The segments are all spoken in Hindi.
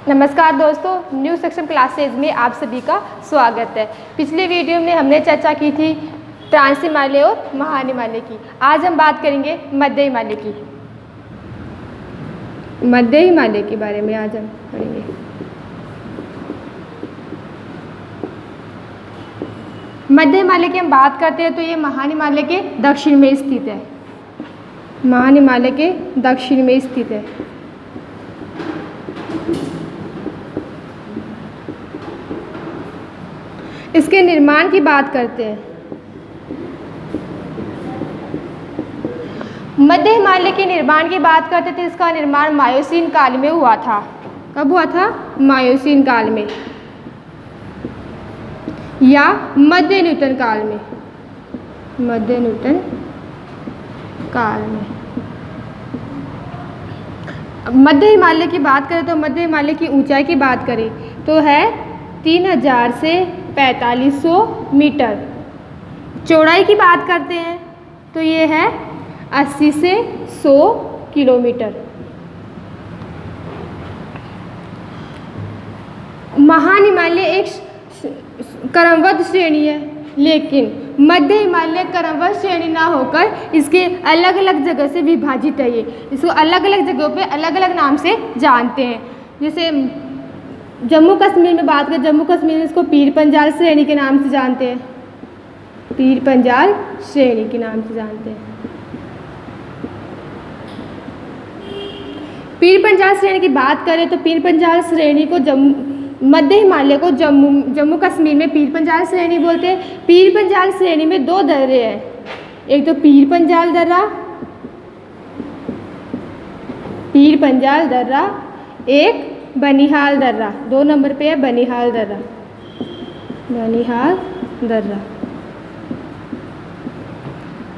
नमस्कार दोस्तों, न्यू सेक्शन क्लासेज में आप सभी का स्वागत है। पिछले वीडियो में हमने चर्चा की थी ट्रांस हिमालय और महा हिमालय की। आज हम बात करेंगे मध्य हिमालय की। मध्य हिमालय के बारे में आज हम पढ़ेंगे। मध्य हिमालय की हम बात करते हैं तो ये महा हिमालय के दक्षिण में स्थित है। महा हिमालय के दक्षिण में स्थित है। इसके निर्माण की बात करते हैं। मध्य हिमालय के निर्माण की बात करते थे। इसका निर्माण मायोसीन काल में हुआ था। कब हुआ था? मायोसीन काल में या मध्य न्यूटन काल में। मध्य न्यूटन काल में। मध्य हिमालय की बात करें तो मध्य हिमालय की ऊंचाई की बात करें तो है 3000 से 4500 मीटर। चौड़ाई की बात करते हैं तो ये है 80 से 100 किलोमीटर। महा हिमालय एक क्रमबद्ध श्रेणी है, लेकिन मध्य हिमालय क्रमबद्ध श्रेणी ना होकर इसके अलग अलग जगह से विभाजित है। ये इसको अलग अलग जगहों पे अलग अलग नाम से जानते हैं। जैसे जम्मू कश्मीर में बात करें, जम्मू कश्मीर में इसको पीर पंजाल श्रेणी के नाम से जानते हैं। पीर पंजाल श्रेणी के नाम से जानते हैं। पीर पंजाल श्रेणी की बात करें तो पीर पंजाल श्रेणी को मध्य हिमालय को जम्मू कश्मीर में पीर पंजाल श्रेणी बोलते हैं। पीर पंजाल श्रेणी में दो दर्रे हैं, एक तो पीर पंजाल दर्रा, पीर पंजाल दर्रा, एक बनिहाल दर्रा। 2 नंबर पे है बनिहाल दर्रा। बनिहाल दर्रा।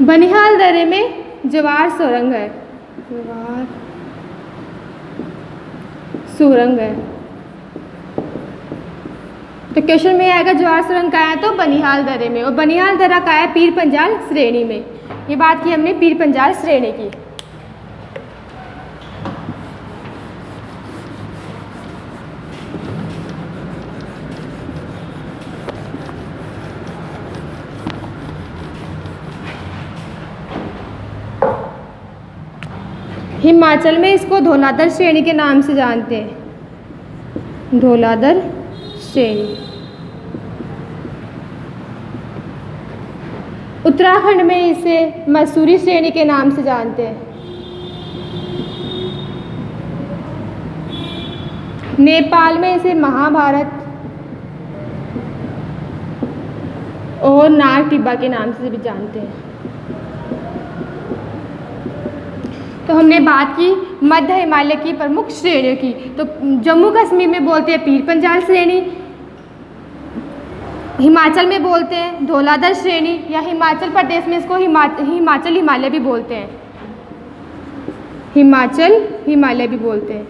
बनिहाल दर्रे में जवार सुरंग है। जवार सुरंग है। तो क्वेश्चन में आएगा जवार सुरंग कहाँ है तो बनिहाल दर्रे में, और बनिहाल दर्रा कहाँ है? पीर पंजाल श्रेणी में। ये बात की हमने पीर पंजाल श्रेणी की। हिमाचल में इसको धौलाधर श्रेणी के नाम से जानते हैं। धौलाधर श्रेणी। उत्तराखंड में इसे मसूरी श्रेणी के नाम से जानते हैं। नेपाल में इसे महाभारत और नाग टिब्बा के नाम से भी जानते हैं। तो हमने बात की मध्य हिमालय की प्रमुख श्रेणियों की। तो जम्मू कश्मीर में बोलते हैं पीर पंजाल श्रेणी, हिमाचल में बोलते हैं धौलाधर श्रेणी, या हिमाचल प्रदेश में इसको हिमाचल हिमालय भी बोलते हैं। हिमाचल हिमालय भी बोलते हैं।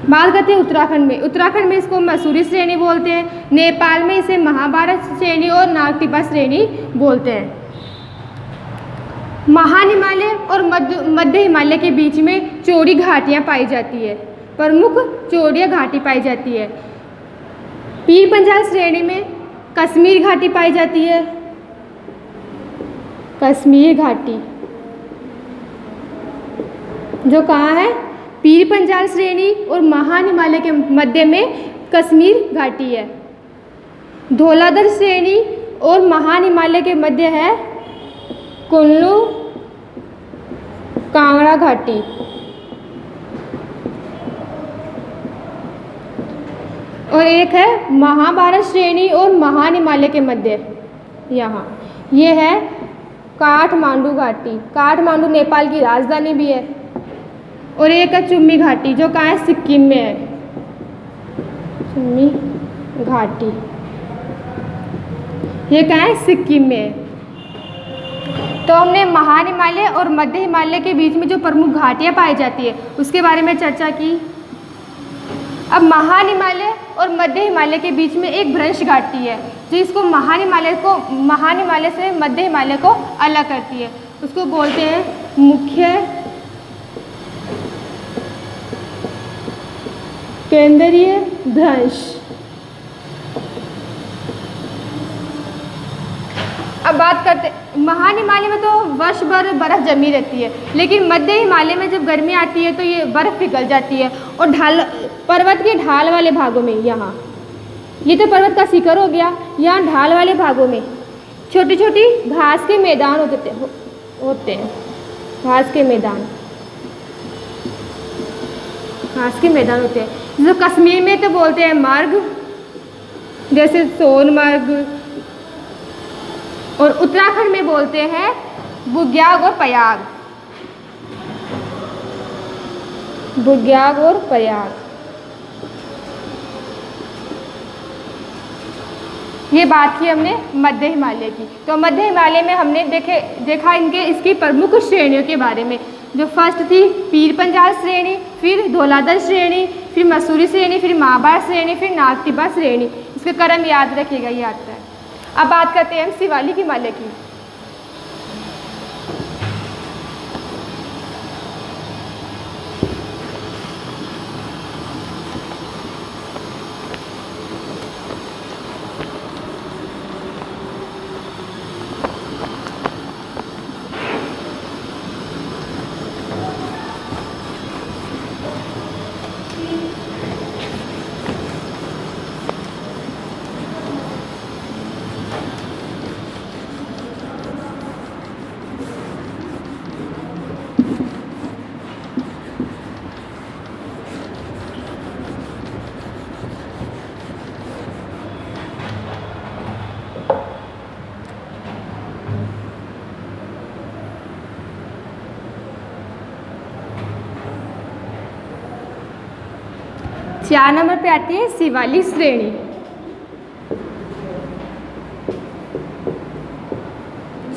बात करते हैं उत्तराखंड में। उत्तराखंड में इसको मसूरी श्रेणी बोलते हैं। नेपाल में इसे महाभारत श्रेणी और नाग टिब्बा श्रेणी बोलते हैं। महा हिमालय और मध्य हिमालय के बीच में चौड़ी घाटियाँ पाई जाती है। प्रमुख चौड़ी घाटी पाई जाती है। पीर पंजाल श्रेणी में कश्मीर घाटी पाई जाती है। कश्मीर घाटी जो कहाँ है? पीर पंजाल श्रेणी और महा हिमालय के मध्य में कश्मीर घाटी है। धौलाधर श्रेणी और महा हिमालय के मध्य है कुल्लू कांगड़ा घाटी। और एक है महाभारत श्रेणी और महा हिमालय के मध्य, यहाँ ये है काठमांडू घाटी। काठमांडू नेपाल की राजधानी भी है। और एक है चुम्मी घाटी जो कहाँ है? सिक्किम में है। चुम्मी घाटी ये कहाँ है? सिक्किम में है। तो हमने महा हिमालय और मध्य हिमालय के बीच में जो प्रमुख घाटियाँ पाई जाती है उसके बारे में चर्चा की। अब महा हिमालय और मध्य हिमालय के बीच में एक भ्रंश घाटी है जो इसको महा हिमालय से मध्य हिमालय को अलग करती है। उसको बोलते हैं मुख्य केंद्रीय भ्रंश। अब बात करते, महान हिमालय में तो वर्ष भर बर्फ़ जमी रहती है, लेकिन मध्य हिमालय में जब गर्मी आती है तो ये बर्फ़ पिघल जाती है और पर्वत के ढाल वाले भागों में, यहाँ ये तो पर्वत का शिखर हो गया, यहाँ ढाल वाले भागों में छोटी छोटी घास के मैदान होते हैं घास के मैदान होते हैं। जो कश्मीर में तो बोलते हैं मार्ग, जैसे सोनमर्ग, और उत्तराखंड में बोलते हैं बुग्याल और प्रयाग। ये बात की हमने मध्य हिमालय की। तो मध्य हिमालय में हमने देखा इसकी प्रमुख श्रेणियों के बारे में। जो फर्स्ट थी पीर पंजाल श्रेणी, फिर धौलाधर श्रेणी, फिर मसूरी श्रेणी, फिर महाभारत श्रेणी, फिर नागटिब्बा श्रेणी। इसका क्रम याद रखिएगा, ये आता है। अब बात करते हैं हम शिवालिक हिमालय की। चार नंबर पे आती है शिवालिक श्रेणी।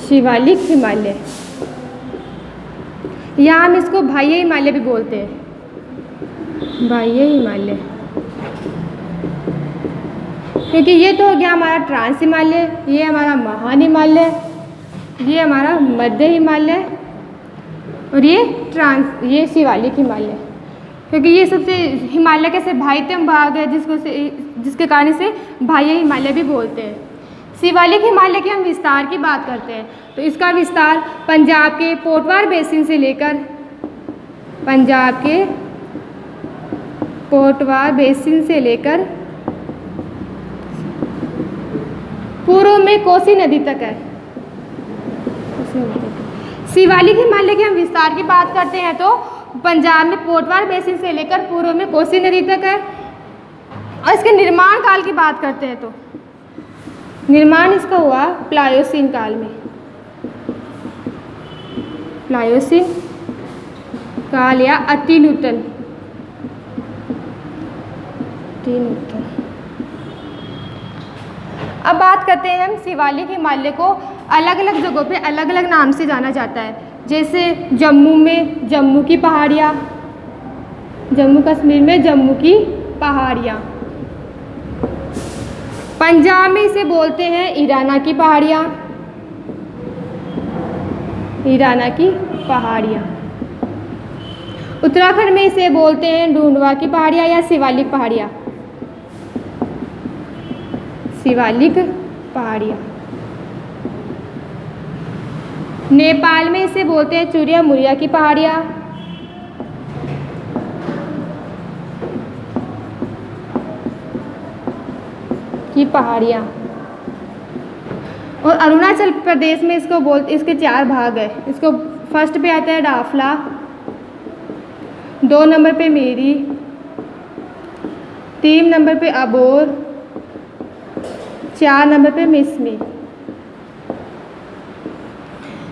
शिवालिक हिमालय, यहाँ हम इसको बाह्य हिमालय भी बोलते हैं, बाह्य हिमालय, क्योंकि ये तो हो गया हमारा ट्रांस हिमालय, ये हमारा महान हिमालय, ये हमारा मध्य हिमालय, और ये शिवालिक हिमालय। क्योंकि ये सबसे हिमालय के से बाह्यतम भाग है, जिसके कारण इसे बाह्य हिमालय भी बोलते हैं। शिवालिक हिमालय के हम विस्तार की बात करते हैं तो इसका विस्तार पंजाब के पोटवार बेसिन से लेकर पूर्व में कोसी नदी तक है। शिवालिक हिमालय के हम विस्तार की बात करते हैं तो पंजाब में पोटवार बेसिन से लेकर पूर्व में कोसी नदी तक है। और इसके निर्माण काल की बात करते हैं तो निर्माण इसका हुआ प्लायोसीन काल में, प्लायोसीन काल या अति नूतन। अब बात करते हैं हम शिवालिक हिमालय को अलग अलग जगहों पे अलग अलग नाम से जाना जाता है। जैसे जम्मू में जम्मू की पहाड़ियाँ, जम्मू कश्मीर में जम्मू की पहाड़ियाँ, पंजाब में इसे बोलते हैं ईराना की पहाड़ियाँ, ईराना की पहाड़ियाँ, उत्तराखंड में इसे बोलते हैं ढूंढवा की पहाड़ियाँ या शिवालिक पहाड़ियाँ, शिवालिक पहाड़ियाँ। नेपाल में इसे बोलते हैं चुरिया मुरिया की पहाड़ियाँ, और अरुणाचल प्रदेश में इसके 4 भाग है। इसको फर्स्ट पे आता है डाफला, 2 नंबर पे मेरी, 3 नंबर पे अबोर, 4 नंबर पे मिसमी।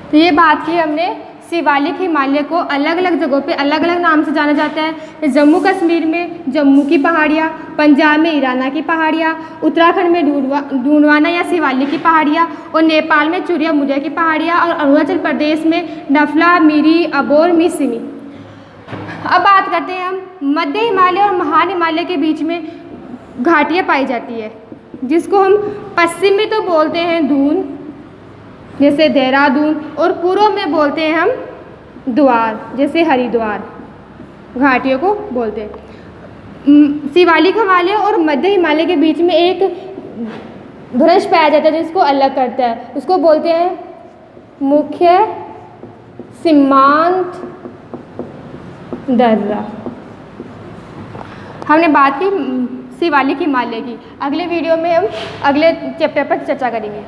तो ये बात की हमने शिवालिक हिमालय को अलग अलग जगहों पे अलग अलग नाम से जाना जाता है। जम्मू कश्मीर में जम्मू की पहाड़ियाँ, पंजाब में ईराना की पहाड़ियाँ, उत्तराखंड में ढूंढवाना या शिवालिक की पहाड़ियाँ, और नेपाल में चुरिया मुरिया की पहाड़ियाँ, और अरुणाचल प्रदेश में डफला, मिरी, अबोर, मिसमी। अब बात करते हैं हम मध्य हिमालय और महान हिमालय के बीच में घाटियाँ पाई जाती है, जिसको हम पश्चिम में तो बोलते हैं दून, जैसे देहरादून, और पूर्व में बोलते हैं हम द्वार, जैसे हरिद्वार, घाटियों को बोलते हैं। शिवालिक हिमालय और मध्य हिमालय के बीच में एक भ्रंश पाया जाता है जिसको अलग करता है, उसको बोलते हैं मुख्य सीमांत दर्रा। हमने बात की शिवालिक हिमालय की। अगले वीडियो में हम अगले चैप्टर पर चर्चा करेंगे।